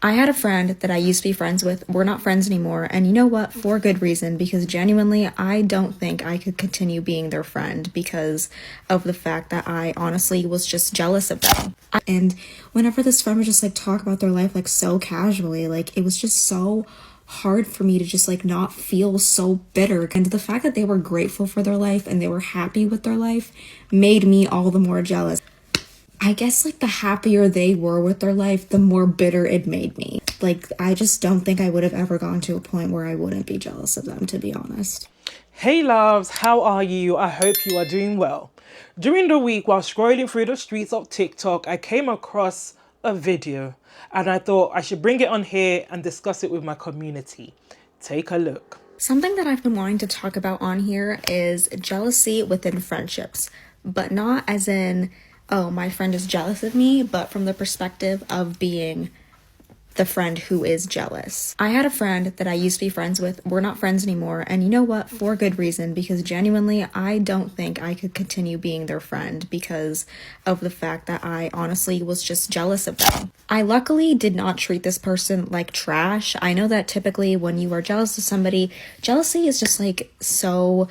I had a friend that I used to be friends with. We're not friends anymore. And you know what? For good reason, because genuinely, I don't think I could continue being their friend because of the fact that I honestly was just jealous of them. And whenever this friend would just like talk about their life like so casually, like it was just so hard for me to just like not feel so bitter. And the fact that they were grateful for their life and they were happy with their life made me all the more jealous. I guess like the happier they were with their life, the more bitter it made me. Like, I just don't think I would have ever gotten to a point where I wouldn't be jealous of them, to be honest. Hey loves, how are you? I hope you are doing well. During the week while scrolling through the streets of TikTok, I came across a video and I thought I should bring it on here and discuss it with my community. Take a look. Something that I've been wanting to talk about on here is jealousy within friendships, but not as in, oh, my friend is jealous of me, but from the perspective of being the friend who is jealous. I had a friend that I used to be friends with. We're not friends anymore. And you know what? For good reason, because genuinely, I don't think I could continue being their friend because of the fact that I honestly was just jealous of them. I luckily did not treat this person like trash. I know that typically when you are jealous of somebody, jealousy is just like so...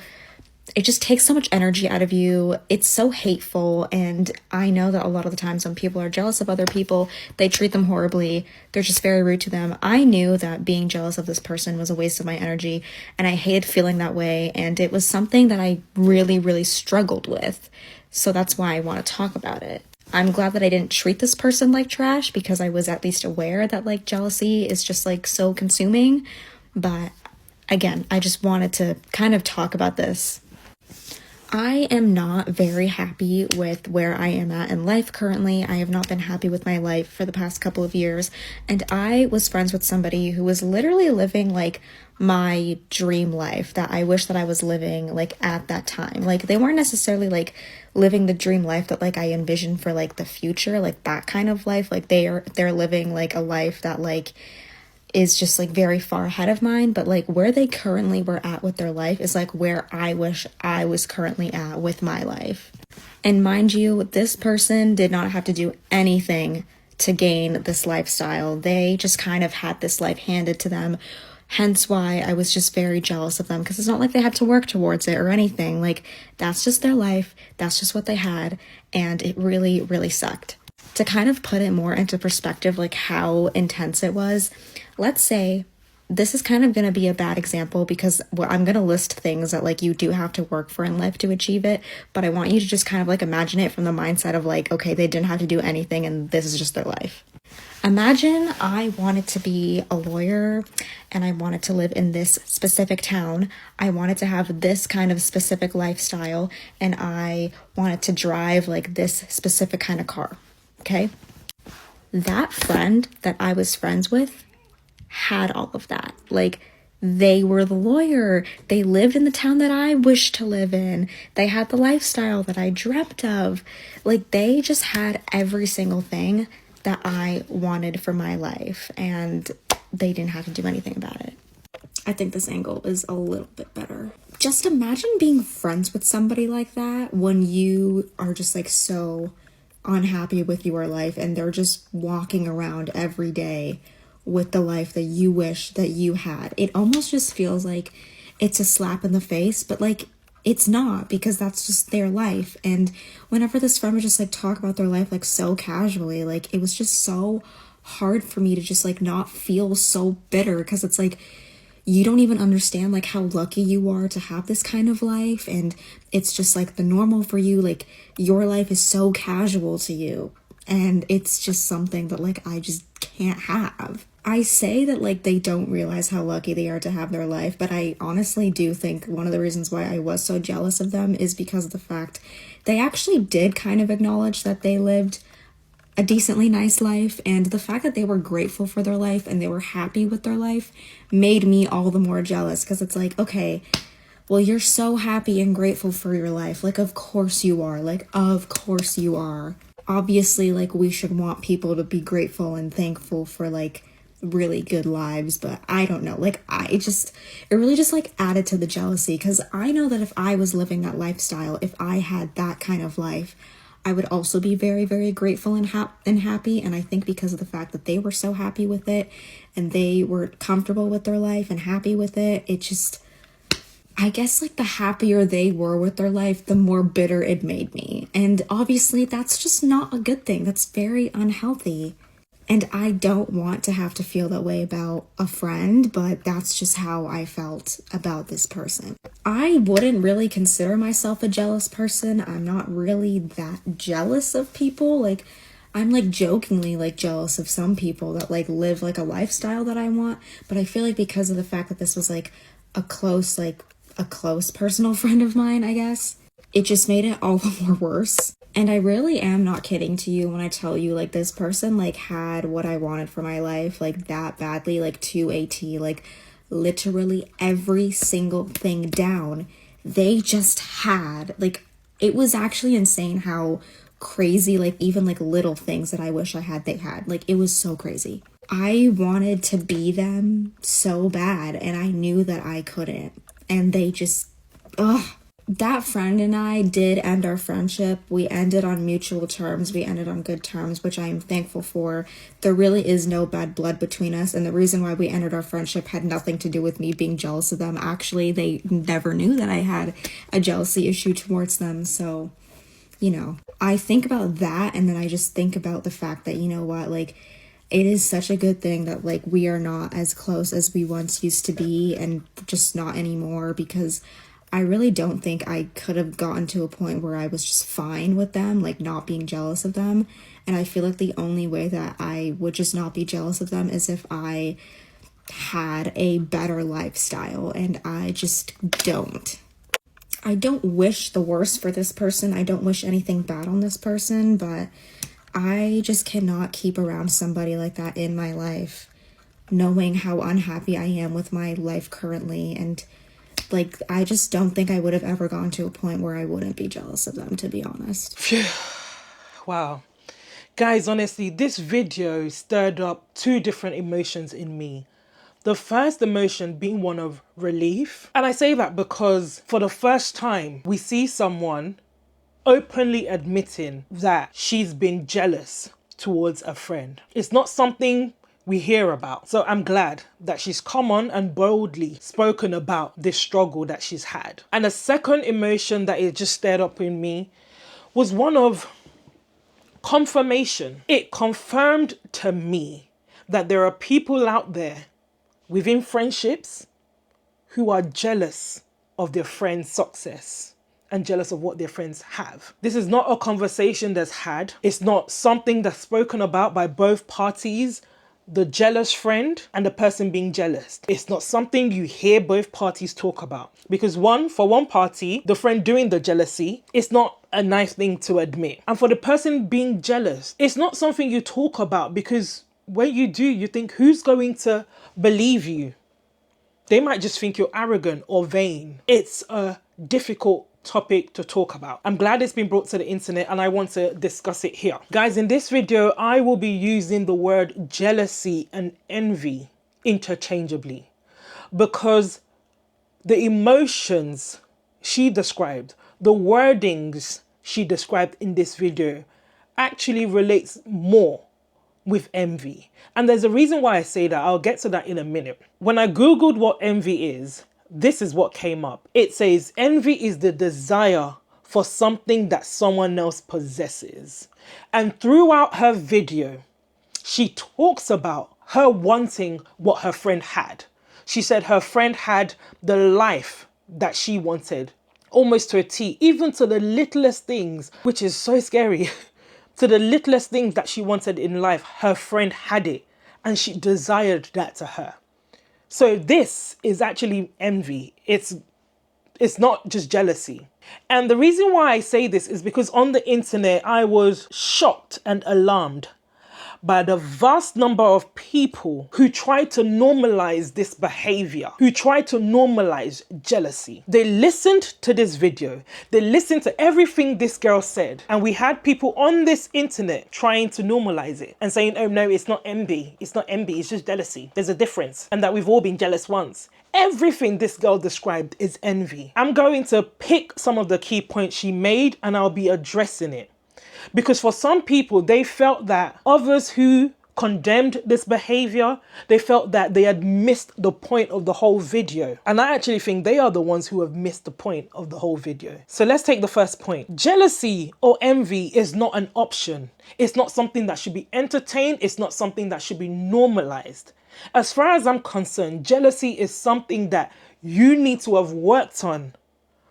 it just takes so much energy out of you. It's so hateful. And I know that a lot of the times when people are jealous of other people, they treat them horribly. They're just very rude to them. I knew that being jealous of this person was a waste of my energy, and I hated feeling that way. And it was something that I really, really struggled with. So that's why I want to talk about it. I'm glad that I didn't treat this person like trash because I was at least aware that like jealousy is just like so consuming. But again, I just wanted to kind of talk about this. I am not very happy with where I am at in life currently. I have not been happy with my life for the past couple of years. And I was friends with somebody who was literally living like my dream life that I wish that I was living like at that time. Like they weren't necessarily like living the dream life that like I envisioned for like the future, like that kind of life. Like they're living like a life that like is just like very far ahead of mine, but like where they currently were at with their life is like where I wish I was currently at with my life. And mind you, this person did not have to do anything to gain this lifestyle. They just kind of had this life handed to them. Hence why I was just very jealous of them, because it's not like they had to work towards it or anything. Like that's just their life. That's just what they had. And it really, really sucked. To kind of put it more into perspective, like how intense it was, let's say this is kind of going to be a bad example because I'm going to list things that like you do have to work for in life to achieve it, but I want you to just kind of like imagine it from the mindset of like, okay, they didn't have to do anything and this is just their life. Imagine I wanted to be a lawyer and I wanted to live in this specific town. I wanted to have this kind of specific lifestyle and I wanted to drive like this specific kind of car. Okay? That friend that I was friends with had all of that. Like, they were the lawyer. They lived in the town that I wished to live in. They had the lifestyle that I dreamt of. Like, they just had every single thing that I wanted for my life, and they didn't have to do anything about it. I think this angle is a little bit better. Just imagine being friends with somebody like that when you are just like so unhappy with your life and they're just walking around every day with the life that you wish that you had. It almost just feels like it's a slap in the face, but like it's not, because that's just their life. And whenever this friend would just like talk about their life like so casually, like it was just so hard for me to just like not feel so bitter, because it's like you don't even understand like how lucky you are to have this kind of life, and it's just like the normal for you. Like your life is so casual to you, and it's just something that like I just can't have. I say that like they don't realize how lucky they are to have their life, but I honestly do think one of the reasons why I was so jealous of them is because of the fact they actually did kind of acknowledge that they lived a decently nice life, and the fact that they were grateful for their life and they were happy with their life made me all the more jealous, because it's like, okay, well, you're so happy and grateful for your life. Like, of course you are. Like, of course you are. Obviously, like, we should want people to be grateful and thankful for, like, really good lives, but I don't know. Like, it really just, like, added to the jealousy, because I know that if I was living that lifestyle, if I had that kind of life, I would also be very, very grateful and happy. And I think because of the fact that they were so happy with it and they were comfortable with their life and happy with it, it just, I guess like the happier they were with their life, the more bitter it made me. And obviously that's just not a good thing. That's very unhealthy. And I don't want to have to feel that way about a friend, but that's just how I felt about this person. I wouldn't really consider myself a jealous person. I'm not really that jealous of people. Like, I'm like jokingly like jealous of some people that like live like a lifestyle that I want. But I feel like because of the fact that this was like a close personal friend of mine, I guess, it just made it all the more worse. And I really am not kidding to you when I tell you, like, this person, like, had what I wanted for my life, like, that badly, like, to a T, like, literally every single thing down. They just had, like, it was actually insane how crazy, like, even, like, little things that I wish I had, they had. Like, it was so crazy. I wanted to be them so bad, and I knew that I couldn't. And they just, ugh. That friend and I did end our friendship. We ended on mutual terms. We ended on good terms, which I am thankful for. There really is no bad blood between us. And the reason why we ended our friendship had nothing to do with me being jealous of them. Actually, they never knew that I had a jealousy issue towards them. So, you know, I think about that. And then I just think about the fact that, you know what, like, it is such a good thing that, like, we are not as close as we once used to be and just not anymore, because I really don't think I could have gotten to a point where I was just fine with them, like not being jealous of them. And I feel like the only way that I would just not be jealous of them is if I had a better lifestyle, and I just don't. I don't wish the worst for this person. I don't wish anything bad on this person, but I just cannot keep around somebody like that in my life, knowing how unhappy I am with my life currently. And like, I just don't think I would have ever gotten to a point where I wouldn't be jealous of them, to be honest. Wow. Guys, honestly, this video stirred up two different emotions in me. The first emotion being one of relief. And I say that because for the first time, we see someone openly admitting that she's been jealous towards a friend. It's not something we hear about. So I'm glad that she's come on and boldly spoken about this struggle that she's had. And a second emotion that it just stirred up in me was one of confirmation. It confirmed to me that there are people out there within friendships who are jealous of their friend's success and jealous of what their friends have. This is not a conversation that's had. It's not something that's spoken about by both parties, the jealous friend and the person being jealous. It's not something you hear both parties talk about. Because for one party, the friend doing the jealousy, it's not a nice thing to admit. And for the person being jealous, it's not something you talk about, because when you do, you think, who's going to believe you? They might just think you're arrogant or vain. It's a difficult topic to talk about. I'm glad it's been brought to the internet and I want to discuss it here. Guys, in this video, I will be using the word jealousy and envy interchangeably, because the emotions she described, the wordings she described in this video actually relates more with envy. And there's a reason why I say that. I'll get to that in a minute. When I Googled what envy is, this is what came up. It says envy is the desire for something that someone else possesses. And throughout her video, she talks about her wanting what her friend had. She said her friend had the life that she wanted, almost to a T, even to the littlest things, which is so scary. To the littlest things that she wanted in life, her friend had it, and she desired that to her. So this is actually envy. It's not just jealousy. And the reason why I say this is because on the internet, I was shocked and alarmed by the vast number of people who try to normalize this behavior, who try to normalize jealousy. They listened to this video, they listened to everything this girl said, and we had people on this internet trying to normalize it and saying, oh no, it's not envy, it's just jealousy. There's a difference, and that we've all been jealous once. Everything this girl described is envy. I'm going to pick some of the key points she made and I'll be addressing it. Because for some people, they felt that others who condemned this behavior, they felt that they had missed the point of the whole video. And I actually think they are the ones who have missed the point of the whole video. So let's take the first point. Jealousy or envy is not an option. It's not something that should be entertained. It's not something that should be normalized. As far as I'm concerned, jealousy is something that you need to have worked on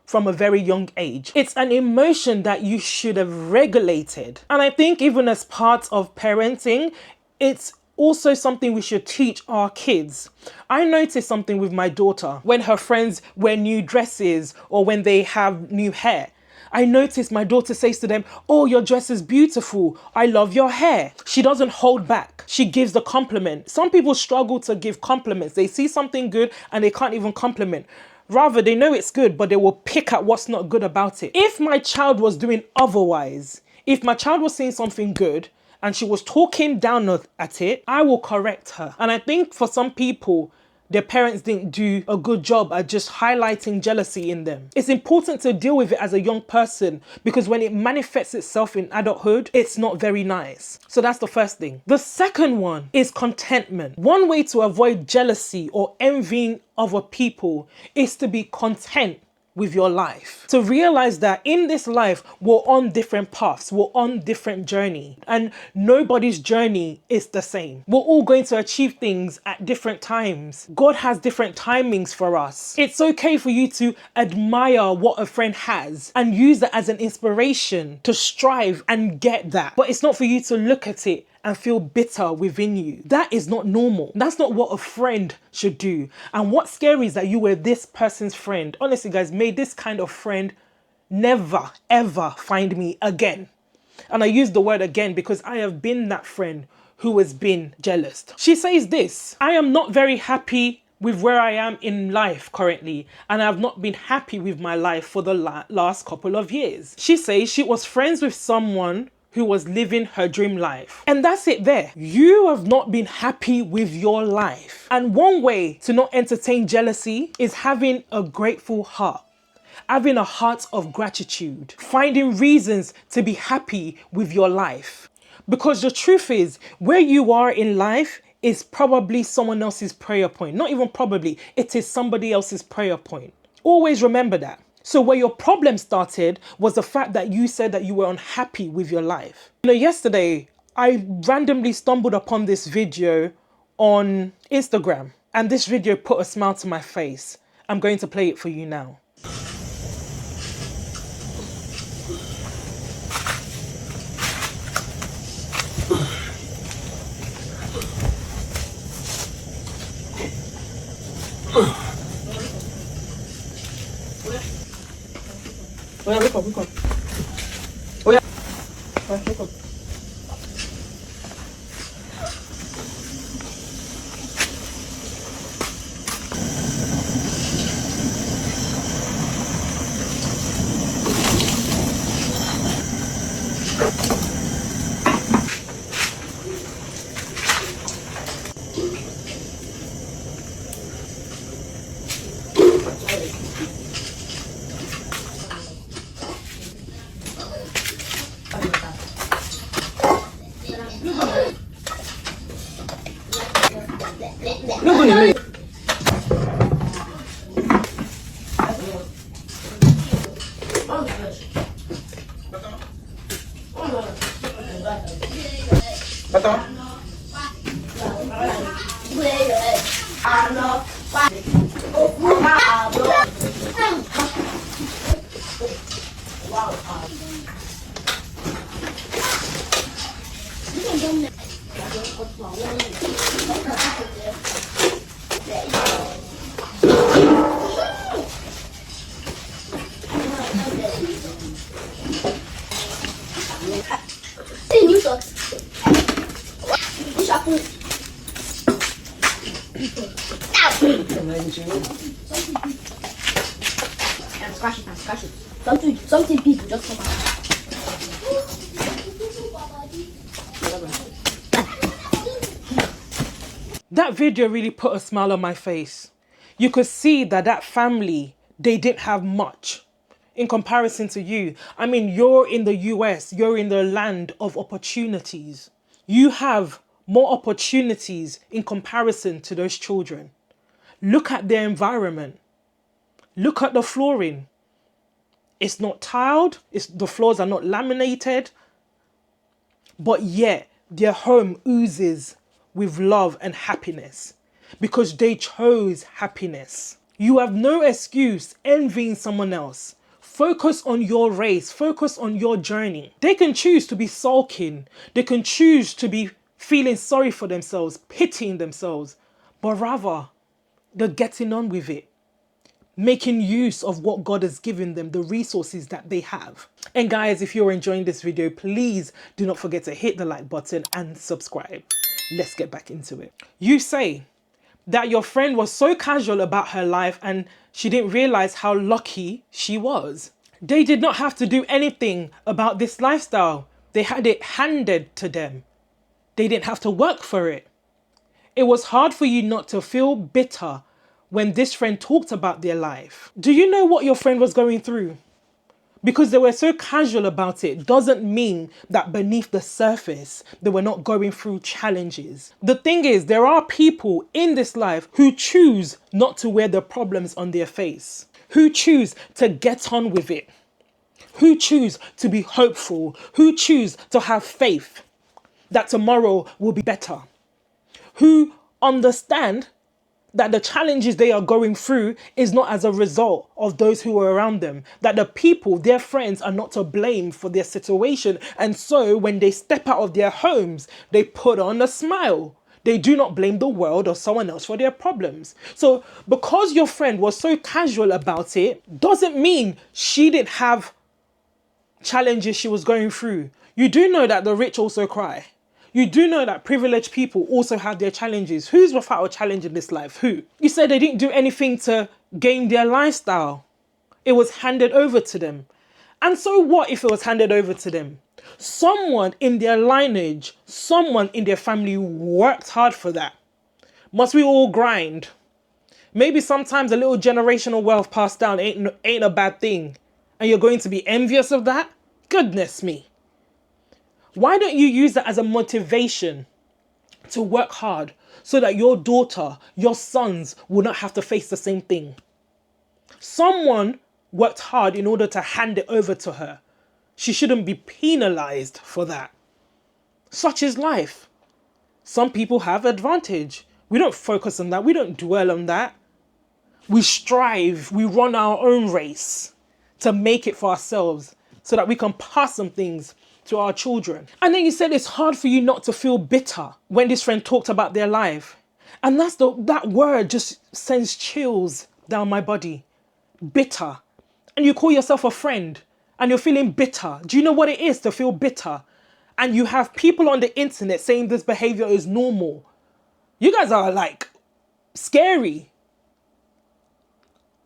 from a very young age. It's an emotion that you should have regulated. And I think even as part of parenting, it's also something we should teach our kids. I noticed something with my daughter when her friends wear new dresses or when they have new hair. I noticed my daughter says to them, "Oh, your dress is beautiful. I love your hair." She doesn't hold back. She gives the compliment. Some people struggle to give compliments. They see something good and they can't even compliment. Rather, they know it's good, but they will pick at what's not good about it. If my child was doing otherwise, if my child was saying something good and she was talking down at it, I will correct her. And I think for some people, their parents didn't do a good job at just highlighting jealousy in them. It's important to deal with it as a young person because when it manifests itself in adulthood, it's not very nice. So that's the first thing. The second one is contentment. One way to avoid jealousy or envying other people is to be content with your life. To realize that in this life, we're on different paths, we're on different journey, and nobody's journey is the same. We're all going to achieve things at different times. God has different timings for us. It's okay for you to admire what a friend has and use that as an inspiration to strive and get that. But it's not for you to look at it and feel bitter within you. That is not normal. That's not what a friend should do. And what's scary is that you were this person's friend. Honestly, guys, may this kind of friend never, ever find me again. And I use the word again because I have been that friend who has been jealous. She says this, "I am not very happy with where I am in life currently, and I have not been happy with my life for the last couple of years." She says she was friends with someone who was living her dream life. And that's it there. You have not been happy with your life. And one way to not entertain jealousy is having a grateful heart. Having a heart of gratitude. Finding reasons to be happy with your life. Because the truth is, where you are in life is probably someone else's prayer point. Not even probably, it is somebody else's prayer point. Always remember that. So where your problem started was the fact that you said that you were unhappy with your life. You know, yesterday, I randomly stumbled upon this video on Instagram, and this video put a smile to my face. I'm going to play it for you now. Oh yeah, wake up. Oh yeah. Wake up. Scratch it. Something people just come out. That video really put a smile on my face. You could see that family, they didn't have much. in comparison to you. I mean, you're in the US, you're in the land of opportunities. You have more opportunities in comparison to those children. Look at their environment. Look at the flooring. It's not tiled, the floors are not laminated, but yet their home oozes with love and happiness because they chose happiness. You have no excuse envying someone else. Focus on your race, focus on your journey. They can choose to be sulking, they can choose to be feeling sorry for themselves, pitying themselves, but rather they're getting on with it, making use of what God has given them, the resources that they have. And guys, if you're enjoying this video, please do not forget to hit the like button and subscribe. Let's get back into it. You say that your friend was so casual about her life and she didn't realize how lucky she was. They did not have to do anything about this lifestyle. They had it handed to them. They didn't have to work for it. It was hard for you not to feel bitter when this friend talked about their life. Do you know what your friend was going through? Because they were so casual about it doesn't mean that beneath the surface they were not going through challenges. The thing is, there are people in this life who choose not to wear the problems on their face, who choose to get on with it, who choose to be hopeful, who choose to have faith that tomorrow will be better, who understand that the challenges they are going through is not as a result of those who are around them, that the people, their friends, are not to blame for their situation. And so when they step out of their homes, they put on a smile. They do not blame the world or someone else for their problems. So because your friend was so casual about it, doesn't mean she didn't have challenges she was going through. You do know that the rich also cry. You do know that privileged people also have their challenges. Who's without a challenge in this life? Who? You said they didn't do anything to gain their lifestyle. It was handed over to them. And so what if it was handed over to them? Someone in their lineage, someone in their family worked hard for that. Must we all grind? Maybe sometimes a little generational wealth passed down ain't a bad thing. And you're going to be envious of that? Goodness me. Why don't you use that as a motivation to work hard so that your daughter, your sons will not have to face the same thing? Someone worked hard in order to hand it over to her. She shouldn't be penalized for that. Such is life. Some people have advantage. We don't focus on that. We don't dwell on that. We strive. We run our own race to make it for ourselves so that we can pass some things to our children. And then you said it's hard for you not to feel bitter when this friend talked about their life. And that word just sends chills down my body. Bitter. And you call yourself a friend and you're feeling bitter. Do you know what it is to feel bitter? And you have people on the internet saying this behavior is normal. You guys are like scary.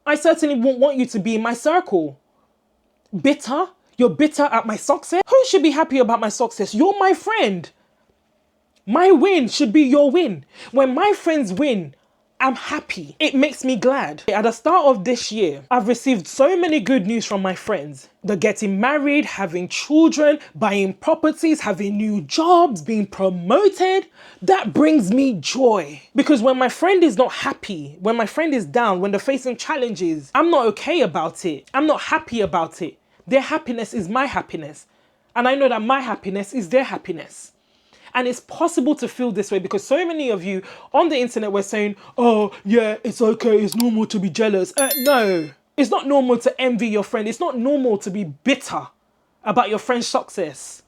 I certainly won't want you to be in my circle. Bitter? You're bitter at my success? Who should be happy about my success? You're my friend. My win should be your win. When my friends win, I'm happy. It makes me glad. At the start of this year, I've received so many good news from my friends. They're getting married, having children, buying properties, having new jobs, being promoted. That brings me joy. Because when my friend is not happy, when my friend is down, when they're facing challenges, I'm not okay about it. I'm not happy about it. Their happiness is my happiness. And I know that my happiness is their happiness. And it's possible to feel this way because so many of you on the internet were saying, oh, yeah, it's okay. It's normal to be jealous. No, it's not normal to envy your friend. It's not normal to be bitter about your friend's success.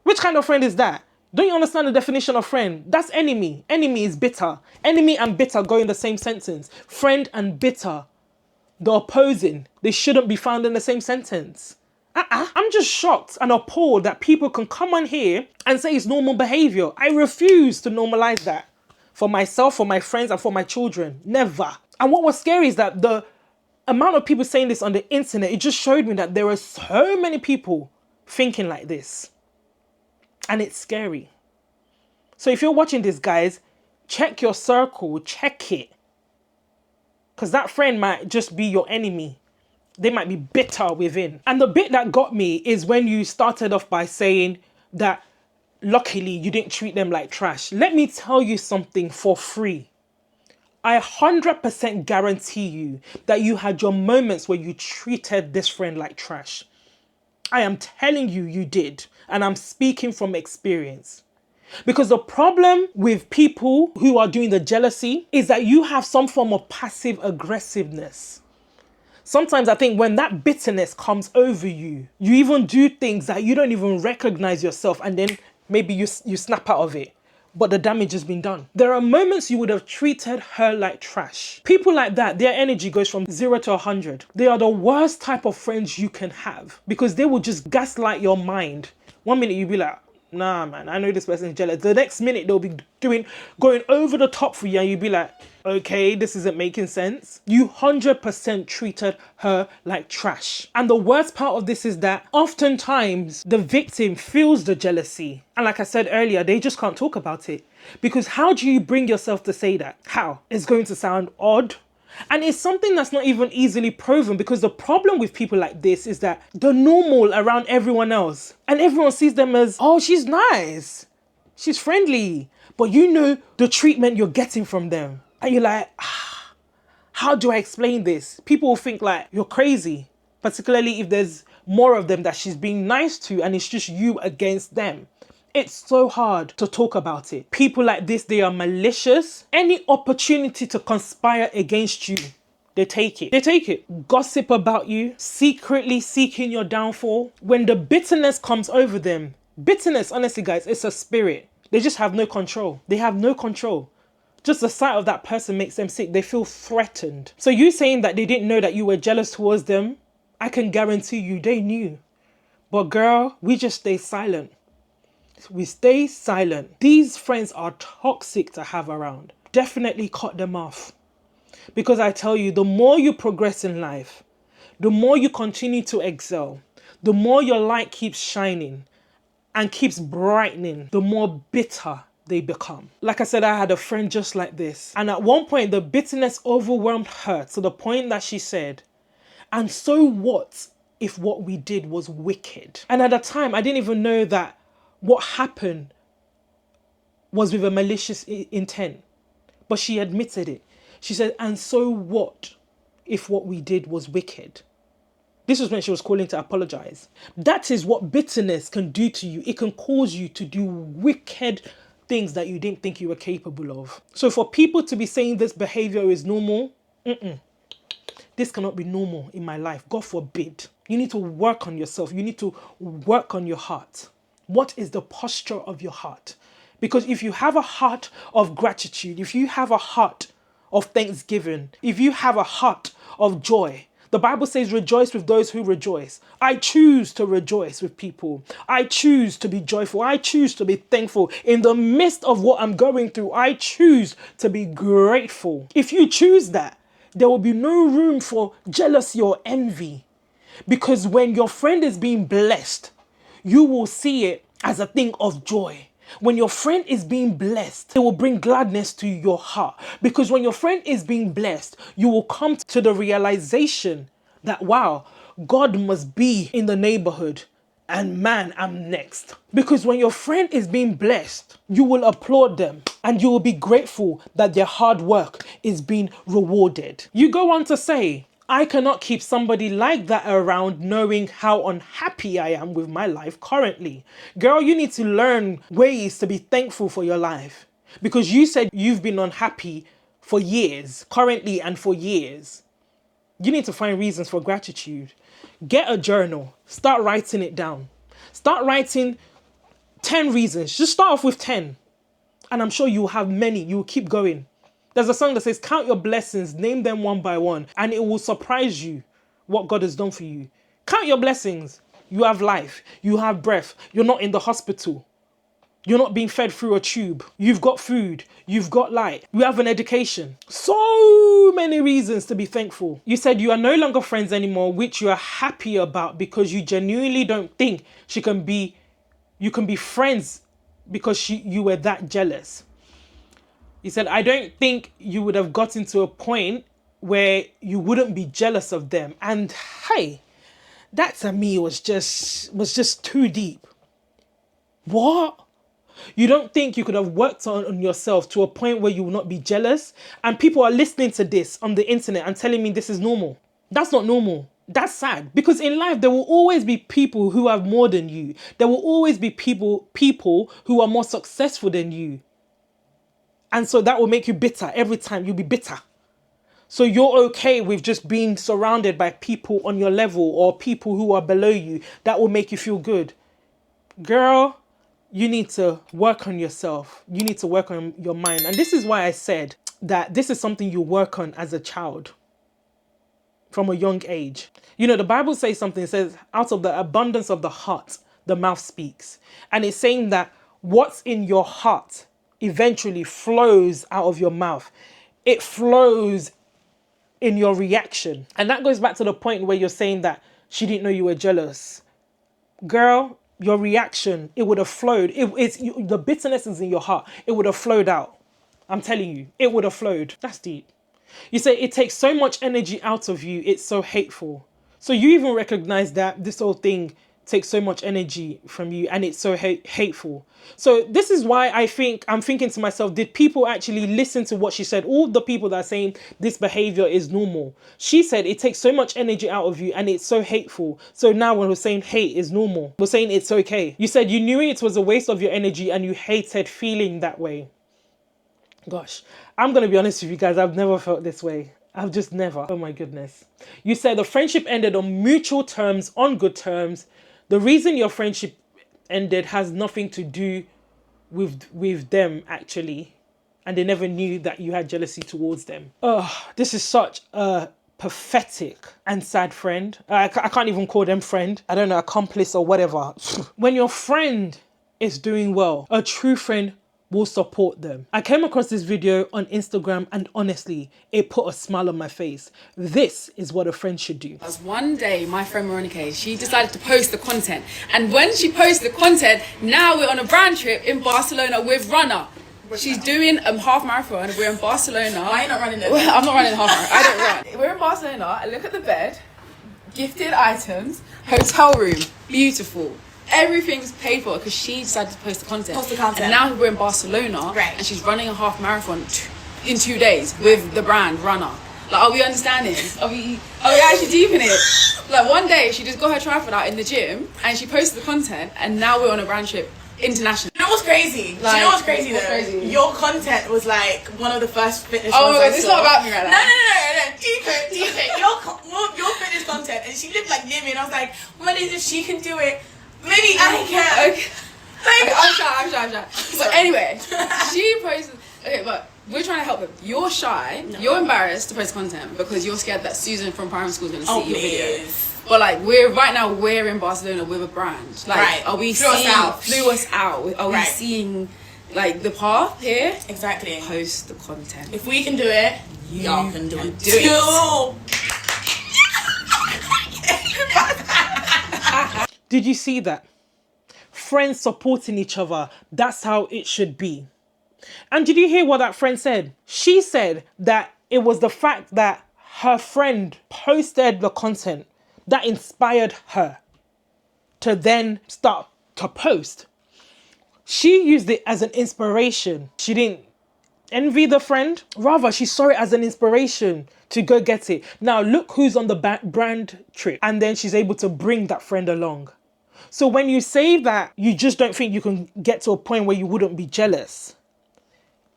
Which kind of friend is that? Don't you understand the definition of friend? That's enemy. Enemy is bitter. Enemy and bitter go in the same sentence. Friend and bitter, the opposing, they shouldn't be found in the same sentence. I'm just shocked and appalled that people can come on here and say it's normal behavior. I refuse to normalize that for myself, for my friends, and for my children. Never. And what was scary is that the amount of people saying this on the internet, it just showed me that there are so many people thinking like this. And it's scary. So if you're watching this, guys, check your circle, check it. Because that friend might just be your enemy. They might be bitter within. And the bit that got me is when you started off by saying that luckily you didn't treat them like trash. Let me tell you something for free. I 100% guarantee you that you had your moments where you treated this friend like trash. I am telling you, you did. And I'm speaking from experience. Because the problem with people who are doing the jealousy is that you have some form of passive aggressiveness. Sometimes I think when that bitterness comes over you, you even do things that you don't even recognize yourself, and then maybe you snap out of it. But the damage has been done. There are moments you would have treated her like trash. People like that, their energy goes from 0 to 100. They are the worst type of friends you can have because they will just gaslight your mind. One minute you'll be like, nah, man, I know this person's jealous. The next minute they'll be going over the top for you, and you'll be like, okay, this isn't making sense. You 100% treated her like trash. And the worst part of this is that oftentimes the victim feels the jealousy. And like I said earlier, they just can't talk about it. Because how do you bring yourself to say that? How? It's going to sound odd. And it's something that's not even easily proven, because the problem with people like this is that they're normal around everyone else. And everyone sees them as, oh, she's nice. She's friendly. But you know the treatment you're getting from them. And you're like, how do I explain this? People will think like you're crazy, particularly if there's more of them that she's being nice to and it's just you against them. It's so hard to talk about it. People like this, they are malicious. Any opportunity to conspire against you, they take it. They take it. Gossip about you, secretly seeking your downfall. When the bitterness comes over them, bitterness, honestly guys, it's a spirit. They just have no control. They have no control. Just the sight of that person makes them sick. They feel threatened. So you saying that they didn't know that you were jealous towards them, I can guarantee you they knew. But girl, we just stay silent. We stay silent. These friends are toxic to have around. Definitely cut them off. Because I tell you, the more you progress in life, the more you continue to excel, the more your light keeps shining and keeps brightening, the more bitter they become. Like I said, I had a friend just like this. And at one point, the bitterness overwhelmed her to the point that she said, and so what if what we did was wicked? And at the time, I didn't even know that what happened was with a malicious intent. But she admitted it. She said, and so what if what we did was wicked? This was when she was calling to apologize. That is what bitterness can do to you. It can cause you to do wicked things that you didn't think you were capable of. So for people to be saying this behavior is normal, this cannot be normal in my life. God forbid. You need to work on yourself. You need to work on your heart. What is the posture of your heart? Because if you have a heart of gratitude, if you have a heart of thanksgiving, if you have a heart of joy, the Bible says rejoice with those who rejoice. I choose to rejoice with people. I choose to be joyful. I choose to be thankful. In the midst of what I'm going through, I choose to be grateful. If you choose that, there will be no room for jealousy or envy. Because when your friend is being blessed, you will see it as a thing of joy. When your friend is being blessed, it will bring gladness to your heart. Because when your friend is being blessed, you will come to the realization that, wow, God must be in the neighborhood and man, I'm next. Because when your friend is being blessed, you will applaud them and you will be grateful that their hard work is being rewarded. You go on to say, I cannot keep somebody like that around knowing how unhappy I am with my life currently. Girl, you need to learn ways to be thankful for your life. Because you said you've been unhappy for years, currently and for years. You need to find reasons for gratitude. Get a journal. Start writing it down. Start writing 10 reasons. Just start off with 10. And I'm sure you'll have many. You'll keep going. There's a song that says, count your blessings, name them one by one, and it will surprise you what God has done for you. Count your blessings. You have life. You have breath. You're not in the hospital. You're not being fed through a tube. You've got food. You've got light. You have an education. So many reasons to be thankful. You said you are no longer friends anymore, which you are happy about because you genuinely don't think you can be friends because you were that jealous. He said, I don't think you would have gotten to a point where you wouldn't be jealous of them. And hey, that to me was just too deep. What? You don't think you could have worked on yourself to a point where you will not be jealous? And people are listening to this on the internet and telling me this is normal. That's not normal. That's sad. Because in life, there will always be people who have more than you. There will always be people who are more successful than you. And so that will make you bitter. Every time you'll be bitter. So you're okay with just being surrounded by people on your level or people who are below you. That will make you feel good. Girl, you need to work on yourself. You need to work on your mind. And this is why I said that this is something you work on as a child from a young age. You know, the Bible says something. It says, out of the abundance of the heart, the mouth speaks. And it's saying that what's in your heart eventually flows out of your mouth. It flows in your reaction. And that goes back to the point where you're saying that she didn't know you were jealous. Girl, your reaction, it would have flowed. The bitterness is in your heart. It would have flowed out. I'm telling you, it would have flowed. That's deep. You say it takes so much energy out of you. It's so hateful. So you even recognize that this whole thing takes so much energy from you and it's so hateful. So this is why I'm thinking to myself, did people actually listen to what she said? All the people that are saying this behavior is normal. She said it takes so much energy out of you and it's so hateful. So now when we're saying hate is normal, we're saying it's okay. You said you knew it was a waste of your energy and you hated feeling that way. Gosh, I'm going to be honest with you guys. I've never felt this way. I've just never. Oh my goodness. You said the friendship ended on mutual terms, on good terms. The reason your friendship ended has nothing to do with them actually. And they never knew that you had jealousy towards them. Oh, this is such a pathetic and sad friend. I can't even call them friend. I don't know, accomplice or whatever. When your friend is doing well, a true friend will support them. I came across this video on Instagram and honestly, it put a smile on my face. This is what a friend should do. One day, my friend Veronica, she decided to post the content. And when she posted the content, now we're on a brand trip in Barcelona with Runner. She's doing a half marathon. We're in Barcelona. Why are you not running it? I'm not running the half marathon. I don't run. We're in Barcelona. Look at the bed. Gifted items. Hotel room. Beautiful. Everything's paid for because she decided to post the content. And now we're in Barcelona, right? And she's running a half marathon in 2 days with the brand Runner. Like, are we understanding? Are we actually deep in it? Like, one day she just got her tripod out in the gym and she posted the content, and now we're on a brand trip international. You know what's crazy? Like, you know what's crazy though? Crazy? Your content was like one of the first fitness. Oh my ones god, it's not about me right now. No. Deep your fitness content, and she lived like near me, and I was like, what is if she can do it? Maybe I can. Okay. Okay, I'm shy. But anyway, she posted. Okay, but we're trying to help her. You're shy. No. You're embarrassed to post content because you're scared that Susan from primary school is going to see your video. But like, we're in Barcelona with a brand. Like, right. Are we Flew us out? Are we seeing like the path here? Exactly. Post the content. If we can do it, y'all can do it too. Did you see that? Friends supporting each other. That's how it should be. And did you hear what that friend said? She said that it was the fact that her friend posted the content that inspired her to then start to post. She used it as an inspiration. She didn't envy the friend. Rather, she saw it as an inspiration to go get it. Now, look who's on the brand trip. And then she's able to bring that friend along. So when you say that you just don't think you can get to a point where you wouldn't be jealous,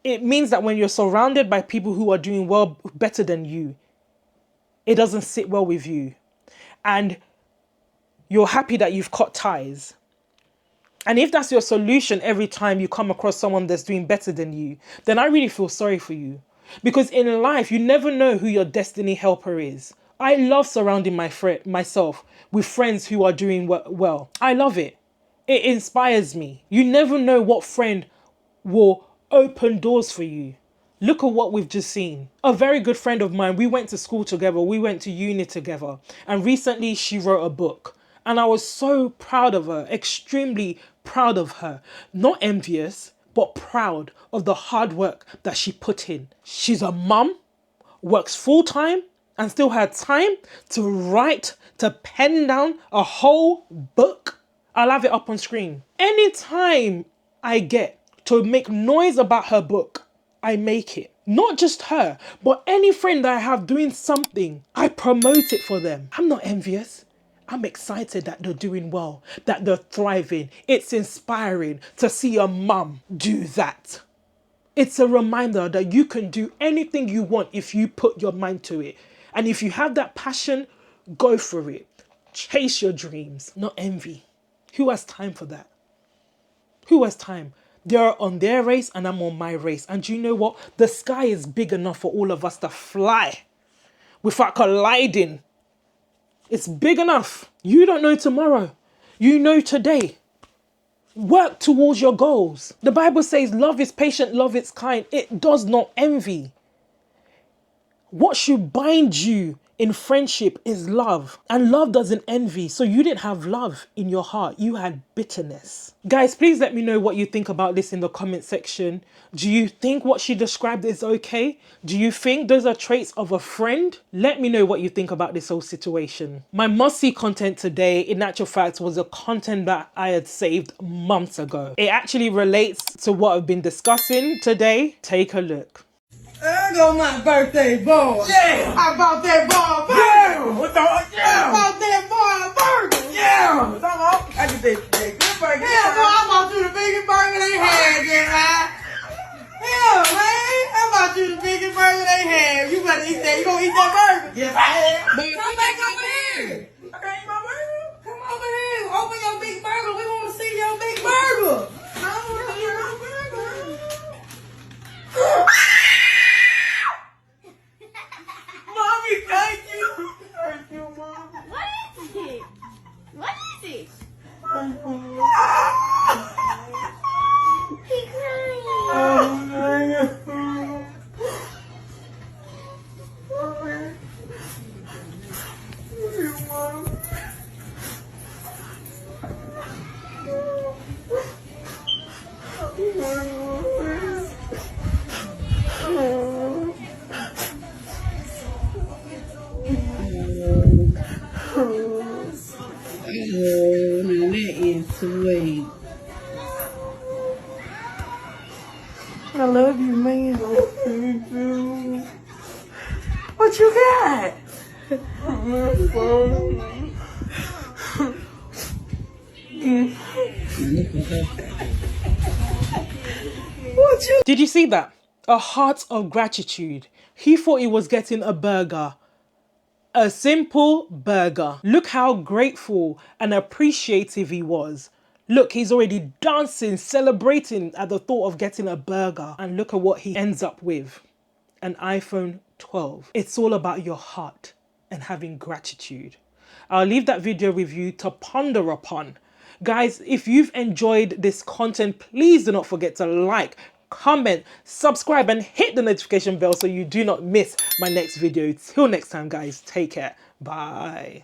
it means that when you're surrounded by people who are doing well, better than you, it doesn't sit well with you. And you're happy that you've cut ties. And if that's your solution every time you come across someone that's doing better than you, then I really feel sorry for you. Because in life, you never know who your destiny helper is. I love surrounding myself with friends who are doing well. I love it. It inspires me. You never know what friend will open doors for you. Look at what we've just seen. A very good friend of mine, we went to school together. We went to uni together. And recently she wrote a book. And I was so proud of her, extremely proud of her. Not envious, but proud of the hard work that she put in. She's a mum works full-time and still had time to write, to pen down a whole book. I'll have it up on screen. Anytime I get to make noise about her book, I make it. Not just her, but any friend that I have doing something, I promote it for them. I'm not envious. I'm excited that they're doing well, that they're thriving. It's inspiring to see a mum do that. It's a reminder that you can do anything you want if you put your mind to it. And if you have that passion, go for it. Chase your dreams, not envy. Who has time for that? Who has time? They're on their race and I'm on my race. And you know what? The sky is big enough for all of us to fly without colliding. It's big enough. You don't know tomorrow. You know today. Work towards your goals. The Bible says love is patient, love is kind. It does not envy. What should bind you in friendship is love. And love doesn't envy. So you didn't have love in your heart. You had bitterness. Guys, please let me know what you think about this in the comment section. Do you think what she described is okay? Do you think those are traits of a friend? Let me know what you think about this whole situation. My must-see content today, in actual fact, was a content that I had saved months ago. It actually relates to what I've been discussing today. Take a look. There go my birthday boy. Yeah. I bought that boy a burger. Yeah. What the? I Yeah. bought that boy a burger. Yeah. I can take that good burger. Yeah, boy, I bought you the biggest burger they had, yeah. Yeah, man. I bought you the biggest burger they had. You better eat that. You gonna eat that burger? Yes, I am. Come back over here. I can't eat my burger. Come over here. Open your big burger. We want to see your big burger. I want to eat my burger. Mommy, thank you. Thank you, Mom. What is it? What is it? He crying. Oh, now that is sweet. I love you, man. What you got? What you? Did you see that? A heart of gratitude. He thought he was getting a burger. A simple burger. Look how grateful and appreciative he was. Look, he's already dancing, celebrating at the thought of getting a burger. And look at what he ends up with. An iPhone 12. It's all about your heart and having gratitude. I'll leave that video with you to ponder upon. Guys, if you've enjoyed this content, please do not forget to like, comment, subscribe, and hit the notification bell so you do not miss my next video. Till next time, guys, take care. Bye.